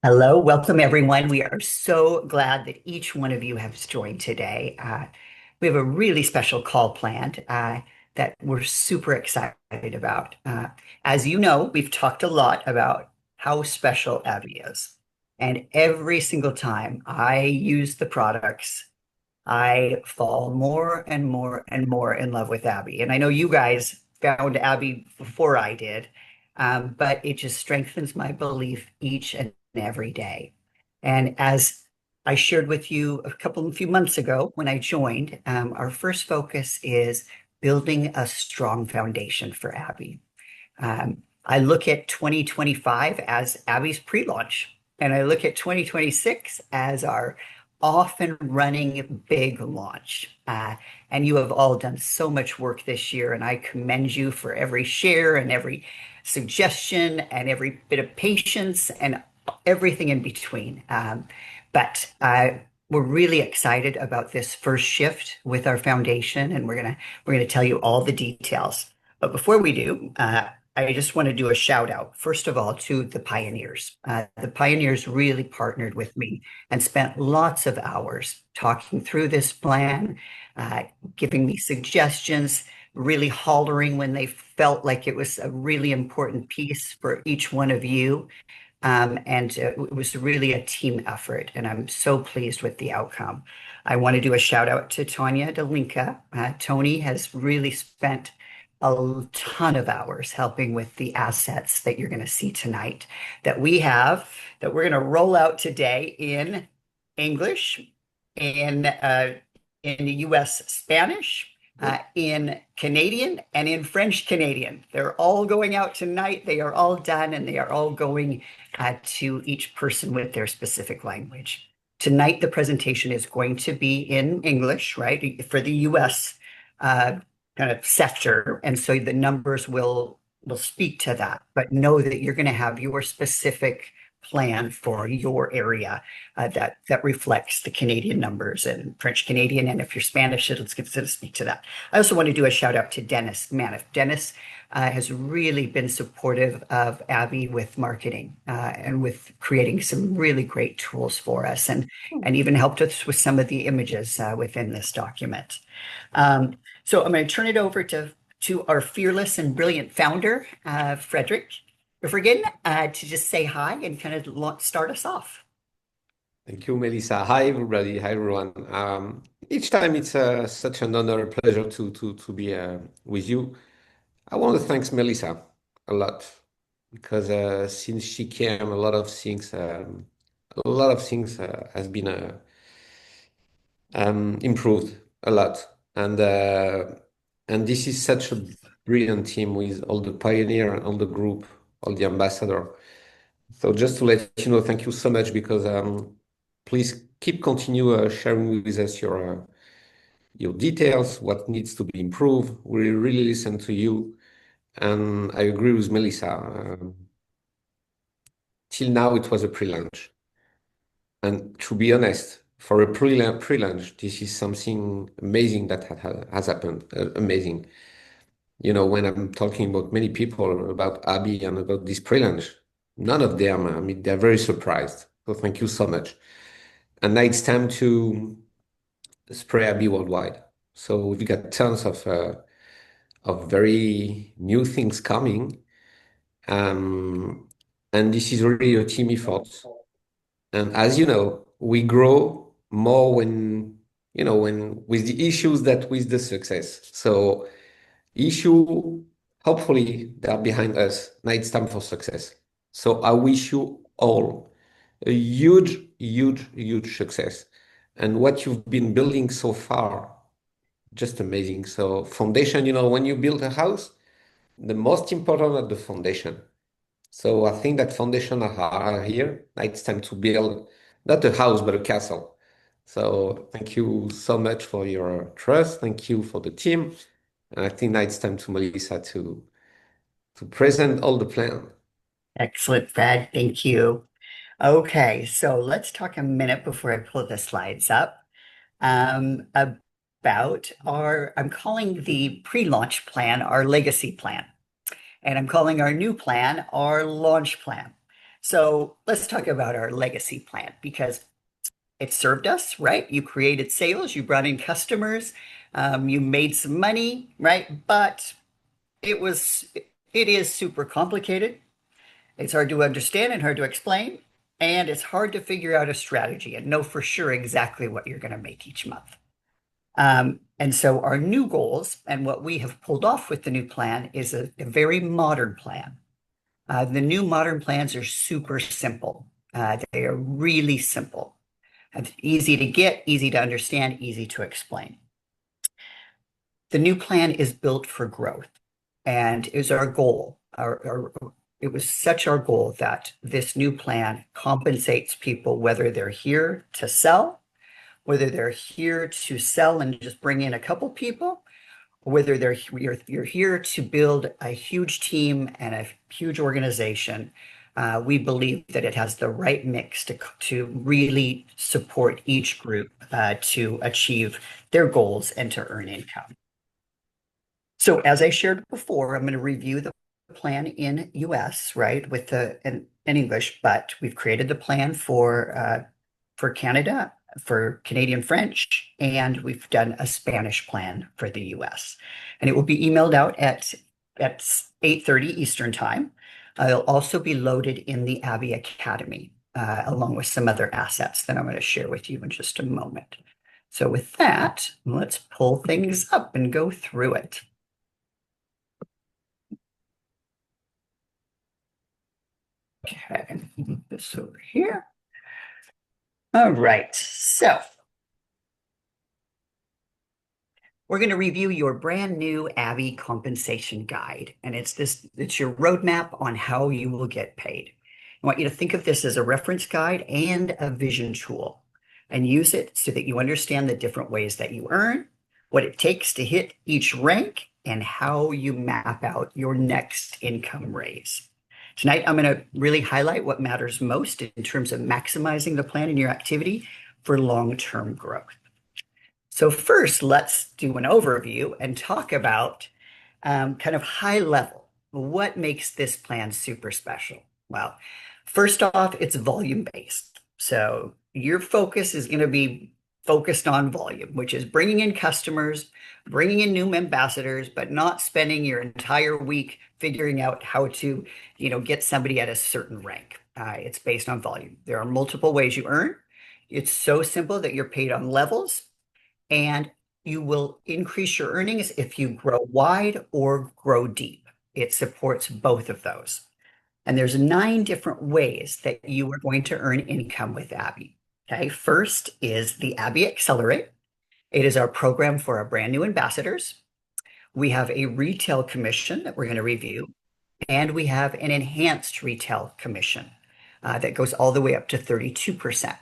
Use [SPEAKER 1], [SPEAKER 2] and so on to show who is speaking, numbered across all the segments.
[SPEAKER 1] Hello, welcome everyone. We are so glad that each one of you has joined today. We have a really special call planned that we're super excited about. As you know, we've talked a lot about how special Abby is. And every single time I use the products, I fall more and more and more in love with Abby. And I know you guys found Abby before I did, but it just strengthens my belief each and every day. And as I shared with you a few months ago when I joined, our first focus is building a strong foundation for Abby. I look at 2025 as Abby's pre-launch, and I look at 2026 as our off and running big launch. And you have all done so much work this year, and I commend you for every share and every suggestion and every bit of patience and everything in between. But we're really excited about this first shift with our foundation, and we're gonna tell you all the details. But before we do, I just want to do a shout out, first of all, to the pioneers. The pioneers really partnered with me and spent lots of hours talking through this plan, uh, giving me suggestions, really hollering when they felt like it was a really important piece for each one of you. And it was really a team effort, and I'm so pleased with the outcome. I want to do a shout out to Tanya Delinka. Tony has really spent a ton of hours helping with the assets that you're going to see tonight that we have that we're going to roll out today in English, in the US Spanish, in Canadian, and in French Canadian. They're all going out tonight. They are all done, and they are all going to each person with their specific language. Tonight, the presentation is going to be in English, right, for the US uh, kind of sector. And so the numbers will speak to that, but know that you're going to have your specific plan for your area that reflects the Canadian numbers and French Canadian. And if you're Spanish, it'll speak to that. I also want to do a shout out to Dennis Maniff. Dennis has really been supportive of Abby with marketing and with creating some really great tools for us, and even helped us with some of the images within this document. So I'm going to turn it over to our fearless and brilliant founder, Frederick Vergen, to just say hi and kind of start us off.
[SPEAKER 2] Thank you, Melissa. Hi, everybody. Hi, everyone. Each time it's such an honor, a pleasure to be with you. I want to thank Melissa a lot because since she came, a lot of things has been improved a lot, and this is such a brilliant team with all the pioneer and all the group, all the ambassador. So just to let you know, thank you so much because please keep continue sharing with us your details, what needs to be improved. We really listen to you, and I agree with Melissa. Till now, it was a pre-launch, and to be honest, for a pre-launch, this is something amazing that has happened. Amazing. You know, when I'm talking about many people about Abby and about this pre-launch, none of them, I mean, they're very surprised. So thank you so much. And now it's time to spray Abby worldwide. So we've got tons of very new things coming. Um, and this is really a team effort. And as you know, we grow more when with the issues that with the success. So issue, hopefully they're behind us. Now it's time for success. So I wish you all a huge, huge, huge success. And what you've been building so far, just amazing. So foundation, when you build a house, the most important are the foundation. So I think that foundation are here. Now it's time to build not a house, but a castle. So thank you so much for your trust. Thank you for the team. And I think now it's time to Melissa to present all the plan.
[SPEAKER 1] Excellent, Fred. Thank you. Okay, so let's talk a minute before I pull the slides up about I'm calling the pre-launch plan our legacy plan, and I'm calling our new plan our launch plan. So let's talk about our legacy plan because it served us, right? You created sales, you brought in customers, you made some money, right? But it was, it is super complicated. It's hard to understand and hard to explain, and it's hard to figure out a strategy and know for sure exactly what you're going to make each month. And so our new goals and what we have pulled off with the new plan is a very modern plan. The new modern plans are super simple. They are really simple. It's easy to get, easy to understand, easy to explain. The new plan is built for growth and is our goal. It was such our goal that this new plan compensates people whether they're here to sell, whether they're here to sell and just bring in a couple people, or whether you're here to build a huge team and a huge organization. We believe that it has the right mix to really support each group to achieve their goals and to earn income. So as I shared before, I'm going to review the plan in US, right, with in English, but we've created the plan for Canada, for Canadian French, and we've done a Spanish plan for the US. And it will be emailed out at 8:30 Eastern Time. It'll also be loaded in the Abbi Academy, along with some other assets that I'm going to share with you in just a moment. So with that, let's pull things up and go through it. Okay, move this over here. All right, so we're going to review your brand new Abbi compensation guide, and it's your roadmap on how you will get paid. I want you to think of this as a reference guide and a vision tool, and use it so that you understand the different ways that you earn, what it takes to hit each rank, and how you map out your next income raise. Tonight, I'm going to really highlight what matters most in terms of maximizing the plan in your activity for long-term growth. So first, let's do an overview and talk about kind of high level. What makes this plan super special? Well, first off, it's volume based. So your focus is going to be focused on volume, which is bringing in customers, bringing in new ambassadors, but not spending your entire week figuring out how to, get somebody at a certain rank. It's based on volume. There are multiple ways you earn. It's so simple that you're paid on levels, and you will increase your earnings if you grow wide or grow deep. It supports both of those. And there's 9 different ways that you are going to earn income with Abbi. Okay, first is the Abbi Accelerate. It is our program for our brand new ambassadors. We have a retail commission that we're going to review, and we have an enhanced retail commission that goes all the way up to 32%.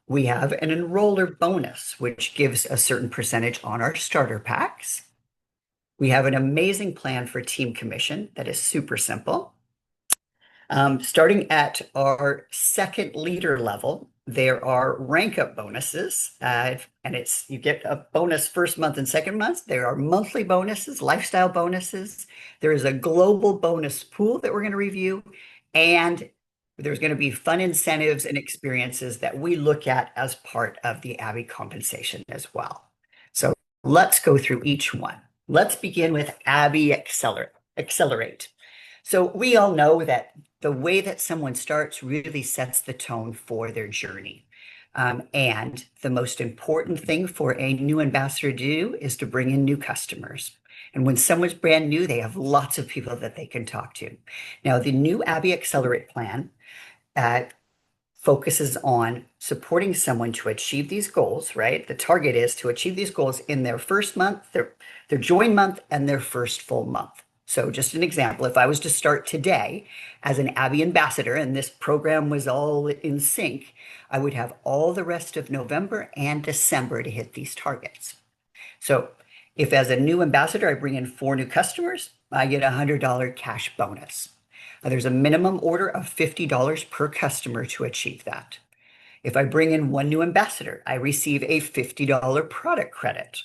[SPEAKER 1] We have an enroller bonus, which gives a certain percentage on our starter packs. We have an amazing plan for team commission that is super simple. Starting at our second leader level, there are rank up bonuses, and you get a bonus first month and second month. There are monthly bonuses, lifestyle bonuses. There is a global bonus pool that we're going to review, and there's going to be fun incentives and experiences that we look at as part of the Abbi compensation as well. So let's go through each one. Let's begin with Abbi Accelerate. So we all know that the way that someone starts really sets the tone for their journey. And the most important thing for a new ambassador to do is to bring in new customers. And when someone's brand new, they have lots of people that they can talk to. Now, the new Abbi Accelerate plan focuses on supporting someone to achieve these goals, right? The target is to achieve these goals in their first month, their join month, and their first full month. So just an example, if I was to start today as an Abbi ambassador and this program was all in sync, I would have all the rest of November and December to hit these targets. So if as a new ambassador, I bring in 4 new customers, I get a $100 cash bonus. There's a minimum order of $50 per customer to achieve that. If I bring in 1 new ambassador, I receive a $50 product credit.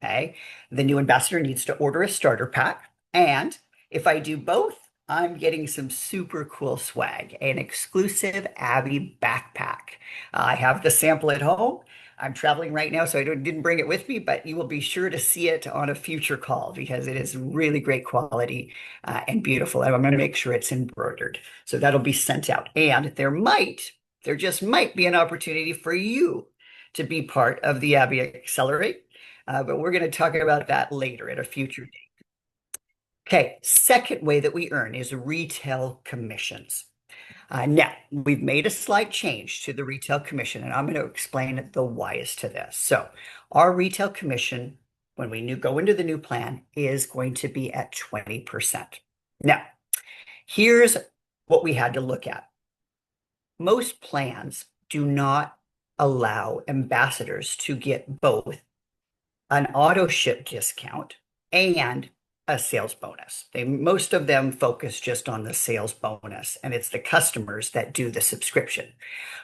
[SPEAKER 1] Okay. The new ambassador needs to order a starter pack. And if I do both, I'm getting some super cool swag, an exclusive Abby backpack. I have the sample at home. I'm traveling right now, so didn't bring it with me, but you will be sure to see it on a future call because it is really great quality and beautiful. And I'm going to make sure it's embroidered. So that'll be sent out. And there just might be an opportunity for you to be part of the Abby Accelerate. But we're going to talk about that later at a future date. Okay, second way that we earn is retail commissions. Now, we've made a slight change to the retail commission, and I'm going to explain the whys to this. So, our retail commission, when go into the new plan, is going to be at 20%. Now, here's what we had to look at. Most plans do not allow ambassadors to get both an auto ship discount and a sales bonus. Most of them focus just on the sales bonus, and it's the customers that do the subscription.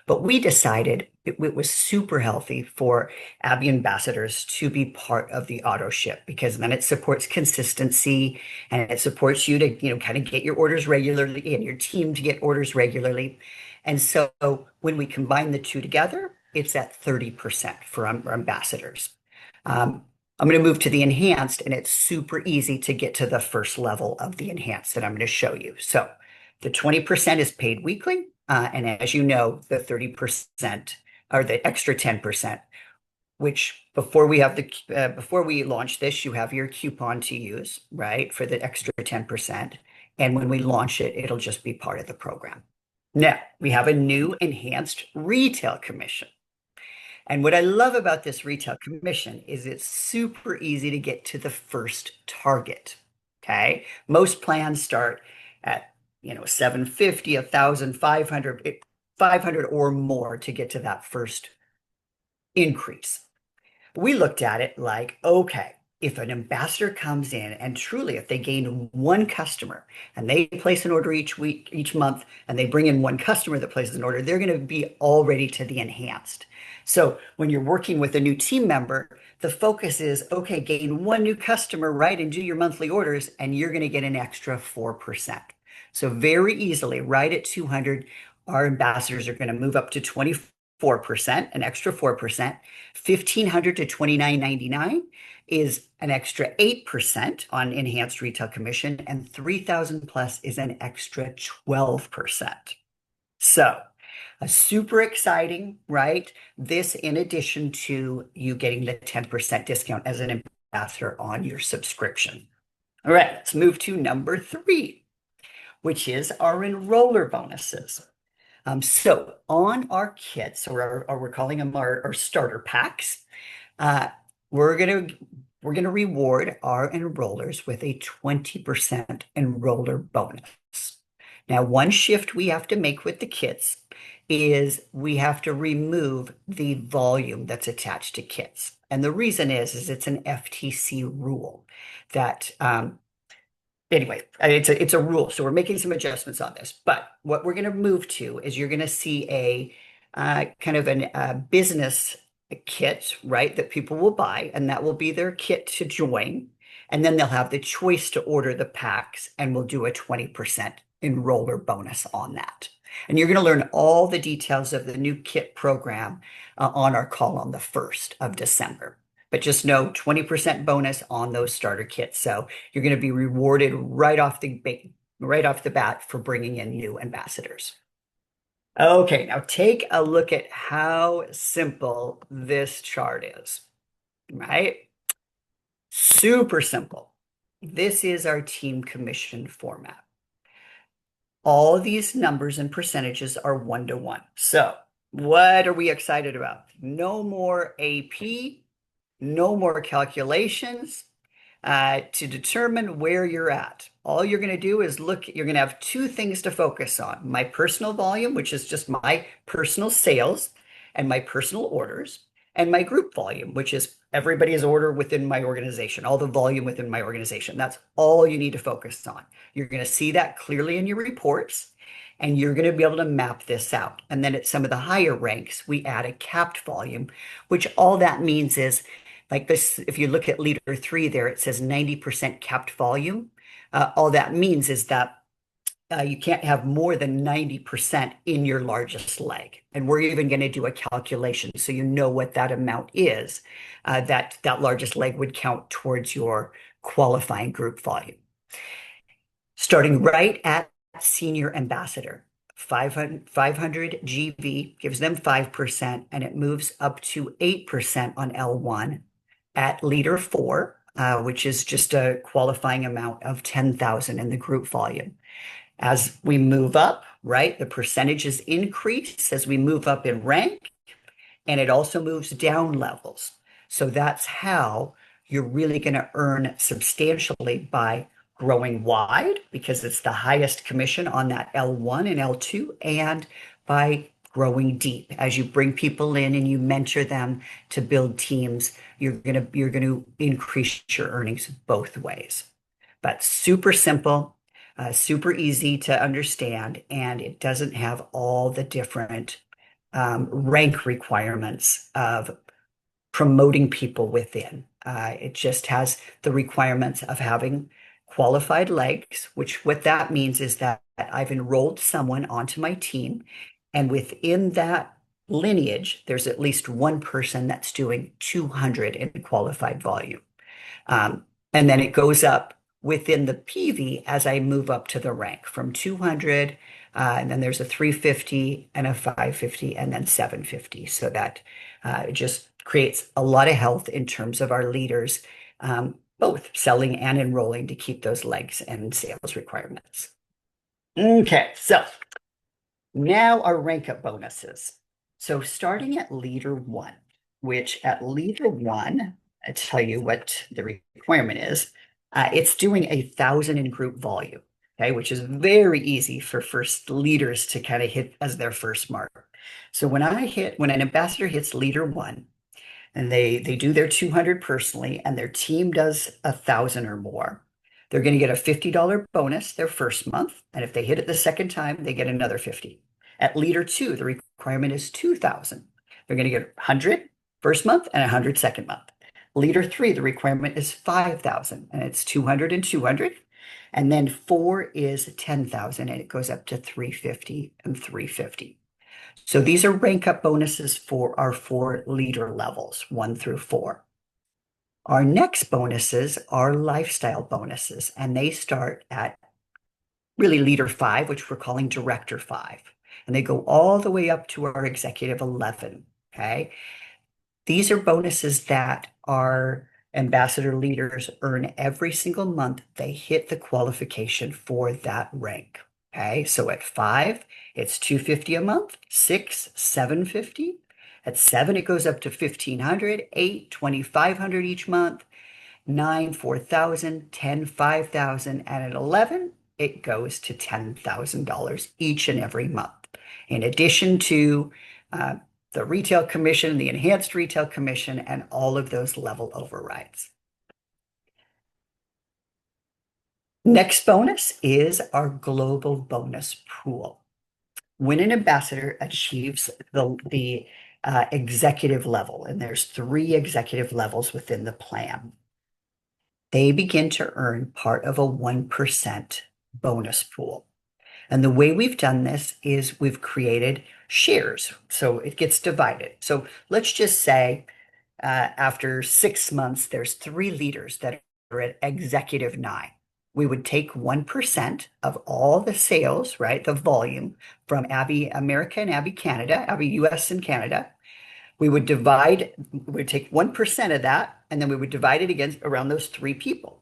[SPEAKER 1] But we decided it was super healthy for Abby ambassadors to be part of the auto ship because then it supports consistency and it supports you to, kind of get your orders regularly and your team to get orders regularly. And so when we combine the two together, it's at 30% for our ambassadors. I'm going to move to the enhanced, and it's super easy to get to the first level of the enhanced that I'm going to show you. So the 20% is paid weekly. And as you know, the 30% or the extra 10%, which before we launch this, you have your coupon to use, right, for the extra 10%. And when we launch it, it'll just be part of the program. Now, we have a new enhanced retail commission. And what I love about this retail commission is it's super easy to get to the first target. Okay. Most plans start at, 750, 1,000, 500 or more to get to that first increase. We looked at it like, okay, if an ambassador comes in and truly, if they gain one customer and they place an order each week, each month, and they bring in one customer that places an order, they're going to be already to the enhanced. So when you're working with a new team member, the focus is, okay, gain one new customer, right, and do your monthly orders, and you're going to get an extra 4%. So very easily, right at 200, our ambassadors are going to move up to 24%, an extra 4%. 1,500 to 29.99 is an extra 8% on enhanced retail commission, and 3,000 plus is an extra 12%. So, super exciting, right? This in addition to you getting the 10% discount as an ambassador on your subscription. All right, let's move to number 3, which is our enroller bonuses. So on our kits, or we're calling them our starter packs, uh, we're gonna reward our enrollers with a 20% enroller bonus. Now, one shift we have to make with the kits is we have to remove the volume that's attached to kits. And the reason is it's an FTC rule that anyway, it's a rule. So we're making some adjustments on this. But what we're going to move to is you're going to see a kind of a business kit, right, that people will buy, and that will be their kit to join. And then they'll have the choice to order the packs, and we'll do a 20% enroller bonus on that. And you're going to learn all the details of the new kit program on our call on the 1st of December. But just know 20% bonus on those starter kits. So you're going to be rewarded right off the bat for bringing in new ambassadors. Okay, now take a look at how simple this chart is, right? Super simple. This is our team commission format. All of these numbers and percentages are 1-to-1. So what are we excited about? No more AP, no more calculations to determine where you're at. All you're going to do is you're going to have 2 things to focus on. My personal volume, which is just my personal sales and my personal orders, and my group volume, which is everybody's order within my organization, all the volume within my organization. That's all you need to focus on. You're going to see that clearly in your reports, and you're going to be able to map this out. And then at some of the higher ranks, we add a capped volume, which all that means is like this, if you look at leader 3 there, it says 90% capped volume. All that means is that you can't have more than 90% in your largest leg. And we're even going to do a calculation so you know what that amount is, that largest leg would count towards your qualifying group volume. Starting right at senior ambassador, 500 GV gives them 5%, and it moves up to 8% on L1 at leader four, which is just a qualifying amount of 10,000 in the group volume. As we move up, right, the percentages increase as we move up in rank, and it also moves down levels. So that's how you're really going to earn substantially by growing wide because it's the highest commission on that L1 and L2, and by growing deep. As you bring people in and you mentor them to build teams, you're going to increase your earnings both ways. But super simple, super easy to understand, and it doesn't have all the different rank requirements of promoting people within. It just has the requirements of having qualified legs, which what that means is that I've enrolled someone onto my team, and within that lineage, there's at least one person that's doing 200 in qualified volume. And then it goes up within the PV as I move up to the rank from 200, and then there's a 350 and a 550 and then 750. So that it just creates a lot of health in terms of our leaders, both selling and enrolling to keep those legs and sales requirements. Okay, so now our rank up bonuses. So starting at leader one, which at leader one, I tell you what the requirement is. It's doing 1,000 in group volume, okay, which is very easy for first leaders to kind of hit as their first mark. So when an ambassador hits leader one, and they do their 200 personally, and their team does 1,000 or more, they're going to get a $50 bonus their first month, and if they hit it the second time, they get another 50. At leader two, the requirement is 2,000. They're going to get 100 first month and 100 second month. Leader three, the requirement is 5,000, and it's 200 and 200. And then four is 10,000, and it goes up to 350 and 350. So these are rank up bonuses for our four leader levels, 1 through 4. Our next bonuses are lifestyle bonuses, and they start at really leader 5, which we're calling director 5. And they go all the way up to our executive 11. Okay. These are bonuses that our ambassador leaders earn every single month they hit the qualification for that rank. Okay, so at 5, it's 250 a month, 6, 750. At 7, it goes up to 1,500, 8, 2,500 each month, 9, 4,000, 10, 5,000, and at 11, it goes to $10,000 each and every month. In addition to the retail commission, the enhanced retail commission, and all of those level overrides. Next bonus is our global bonus pool. When an ambassador achieves the executive level, and there's 3 executive levels within the plan, they begin to earn part of a 1% bonus pool. And the way we've done this is we've created shares. So it gets divided. So let's just say after 6 months, there's 3 leaders that are at executive 9. We would take 1% of all the sales, right? The volume from Abbi America and Abbi Canada, Abbi US and Canada. We'd take 1% of that, and then we would divide it against around those 3 people.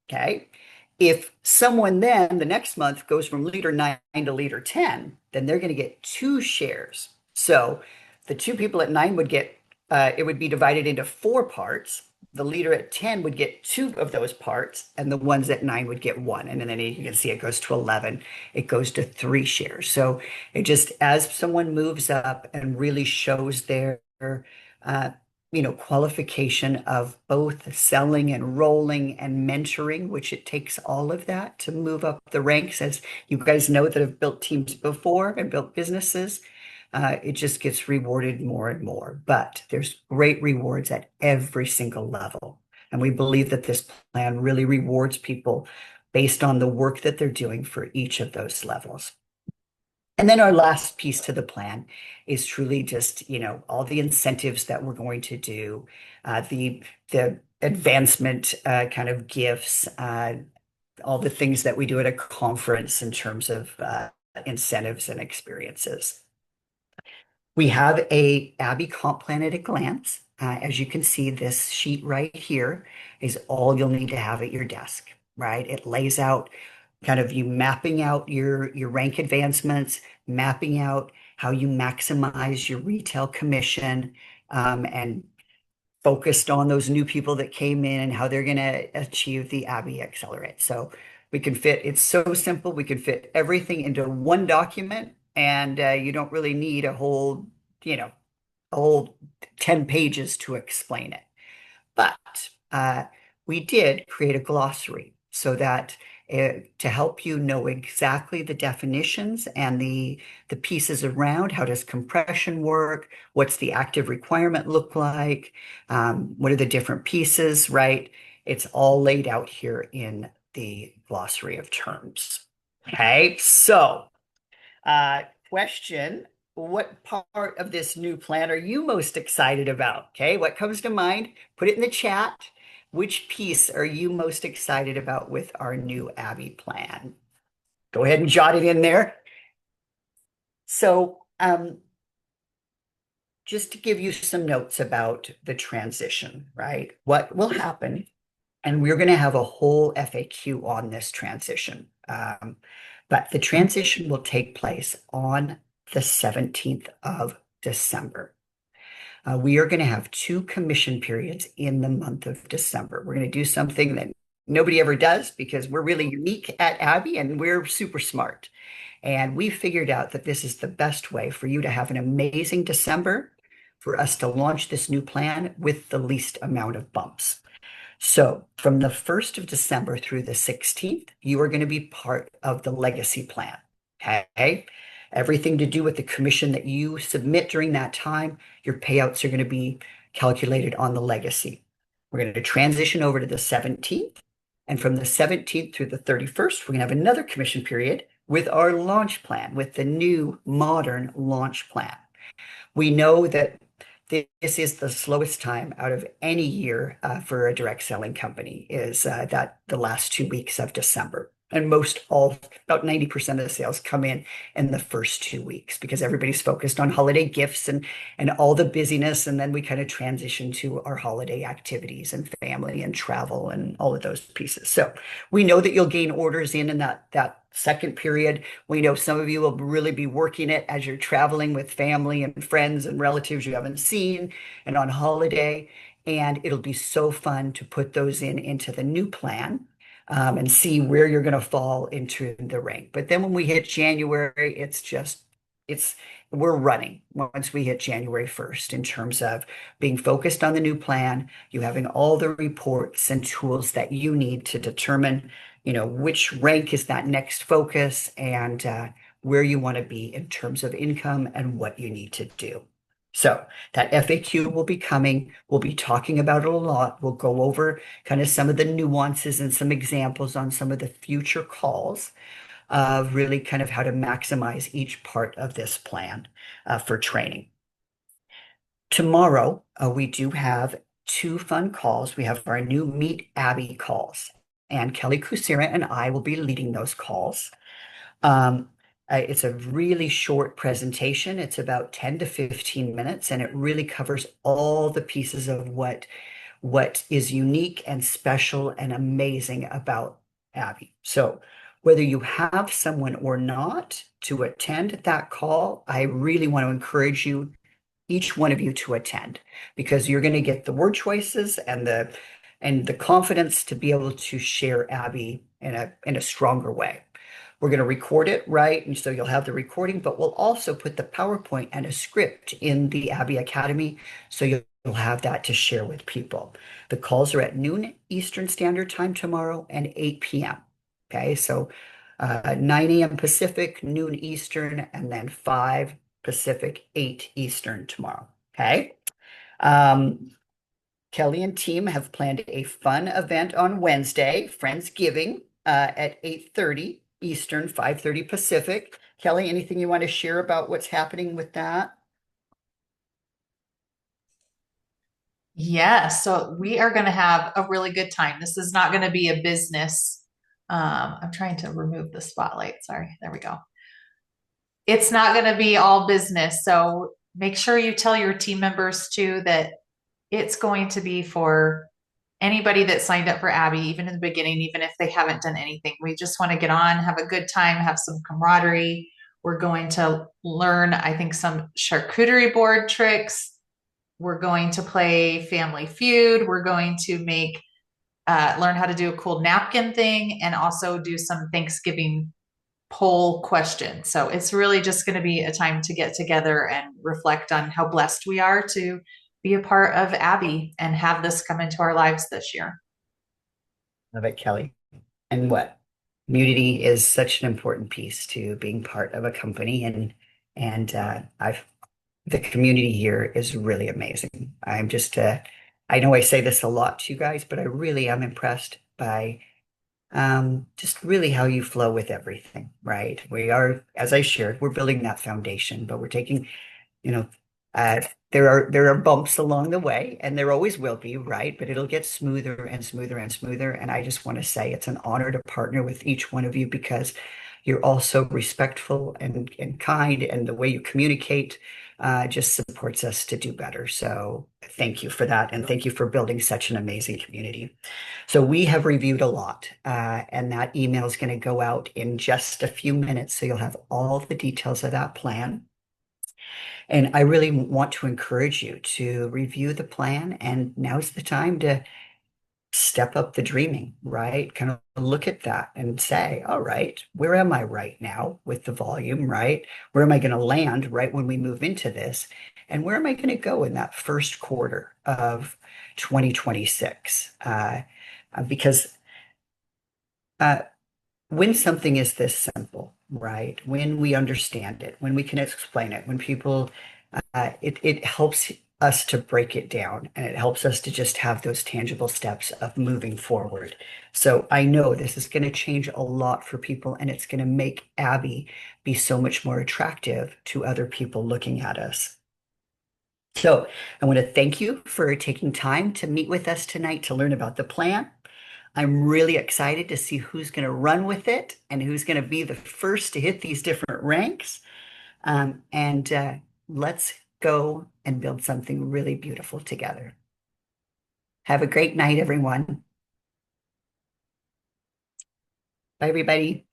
[SPEAKER 1] Okay. If someone then the next month goes from leader 9 to leader 10, then they're going to get 2 shares. So the 2 people at 9 would get, it would be divided into 4 parts. The leader at 10 would get 2 of those parts, and the ones at 9 would get 1. And then you can see it goes to 11, it goes to 3 shares. So it just, as someone moves up and really shows their qualification of both selling and rolling and mentoring, which it takes all of that to move up the ranks. As you guys know that have built teams before and built businesses, it just gets rewarded more and more. But there's great rewards at every single level. And we believe that this plan really rewards people based on the work that they're doing for each of those levels. And then our last piece to the plan is truly just, all the incentives that we're going to do, the advancement kind of gifts, all the things that we do at a conference in terms of incentives and experiences. We have a Abbi Comp plan at a glance. As you can see, this sheet right here is all you'll need to have at your desk, right? It lays out kind of you mapping out your rank advancements, mapping out how you maximize your retail commission, and focused on those new people that came in and how they're going to achieve the Abbi Accelerate. So it's so simple. We can fit everything into one document, and you don't really need you know, a whole 10 pages to explain it. But we did create a glossary so that to help you know exactly the definitions and the pieces around how does compression work, what's the active requirement look like, what are the different pieces, right? It's all laid out here in the glossary of terms. Okay, so question, what part of this new plan are you most excited about? Okay, what comes to mind? Put it in the chat. Which piece are you most excited about with our new Abbi plan? Go ahead and jot it in there. So, just to give you some notes about the transition, right? What will happen, and we're going to have a whole FAQ on this transition. But the transition will take place on the 17th of December. We are going to have two commission periods in the month of December. We're going to do something that nobody ever does because we're really unique at Abbi and we're super smart. And we figured out that this is the best way for you to have an amazing December, for us to launch this new plan with the least amount of bumps. So from the 1st of December through the 16th, you are going to be part of the legacy plan. Okay. Everything to do with the commission that you submit during that time, your payouts are going to be calculated on the legacy. We're going to transition over to the 17th. And from the 17th through the 31st, we're going to have another commission period with our launch plan, with the new modern launch plan. We know that this is the slowest time out of any year for a direct selling company is that the last 2 weeks of December. And about 90% of the sales come in the first 2 weeks because everybody's focused on holiday gifts and all the busyness. And then we kind of transition to our holiday activities and family and travel and all of those pieces. So we know that you'll gain orders in that second period. We know some of you will really be working it as you're traveling with family and friends and relatives you haven't seen and on holiday. And it'll be so fun to put those into the new plan, and see where you're going to fall into the rank. But then when we hit January, it's we're running once we hit January 1st in terms of being focused on the new plan, you having all the reports and tools that you need to determine, which rank is that next focus and where you want to be in terms of income and what you need to do. So that FAQ will be coming. We'll be talking about it a lot. We'll go over kind of some of the nuances and some examples on some of the future calls of really kind of how to maximize each part of this plan for training. Tomorrow, we do have two fun calls. We have our new Meet Abbi calls, and Kelly Kusira and I will be leading those calls. It's a really short presentation. It's about 10 to 15 minutes, and it really covers all the pieces of what is unique and special and amazing about Abbi. So whether you have someone or not to attend that call, I really want to encourage each one of you to attend because you're going to get the word choices and the confidence to be able to share Abbi in a stronger way. We're going to record it, right? And so you'll have the recording, but we'll also put the PowerPoint and a script in the Abbi Academy. So you'll have that to share with people. The calls are at noon Eastern Standard Time tomorrow and 8 p.m. Okay, so 9 a.m. Pacific, noon Eastern, and then 5 Pacific, 8 Eastern tomorrow. Okay. Kelly and team have planned a fun event on Wednesday, Friendsgiving. at 8:30 Eastern, 5:30 Pacific. Kelly, anything you want to share about what's happening with that?
[SPEAKER 3] Yeah, so we are going to have a really good time. This is not going to be a business. I'm trying to remove the spotlight. Sorry, there we go. It's not going to be all business. So make sure you tell your team members too that it's going to be for anybody that signed up for Abby, even in the beginning, even if they haven't done anything. We just want to get on, have a good time, have some camaraderie. We're going to learn, I think, some charcuterie board tricks. We're going to play Family Feud. We're going to make learn how to do a cool napkin thing and also do some Thanksgiving poll questions. So it's really just going to be a time to get together and reflect on how blessed we are to be a part of Abby and have this come into our lives this year.
[SPEAKER 1] Love it, Kelly. And what? Community is such an important piece to being part of a company, and I've the community here is really amazing. I know I say this a lot to you guys, but I really am impressed by just really how you flow with everything, right? We are, as I shared, we're building that foundation, but we're taking, you know, uh, there are bumps along the way, and there always will be, right? But it'll get smoother and smoother and smoother. And I just want to say it's an honor to partner with each one of you because you're all so respectful and kind, and the way you communicate just supports us to do better. So thank you for that, and thank you for building such an amazing community. So we have reviewed a lot, and that email is going to go out in just a few minutes. So you'll have all the details of that plan. And I really want to encourage you to review the plan. And now's the time to step up the dreaming, right? Kind of look at that and say, all right, where am I right now with the volume, right? Where am I going to land right when we move into this? And where am I going to go in that first quarter of 2026? Because uh, when something is this simple, right? When we understand it, when we can explain it, when people, it helps us to break it down, and it helps us to just have those tangible steps of moving forward. So I know this is going to change a lot for people, and it's going to make Abby be so much more attractive to other people looking at us. So I want to thank you for taking time to meet with us tonight to learn about the plan. I'm really excited to see who's going to run with it and who's going to be the first to hit these different ranks. And let's go and build something really beautiful together. Have a great night, everyone. Bye, everybody.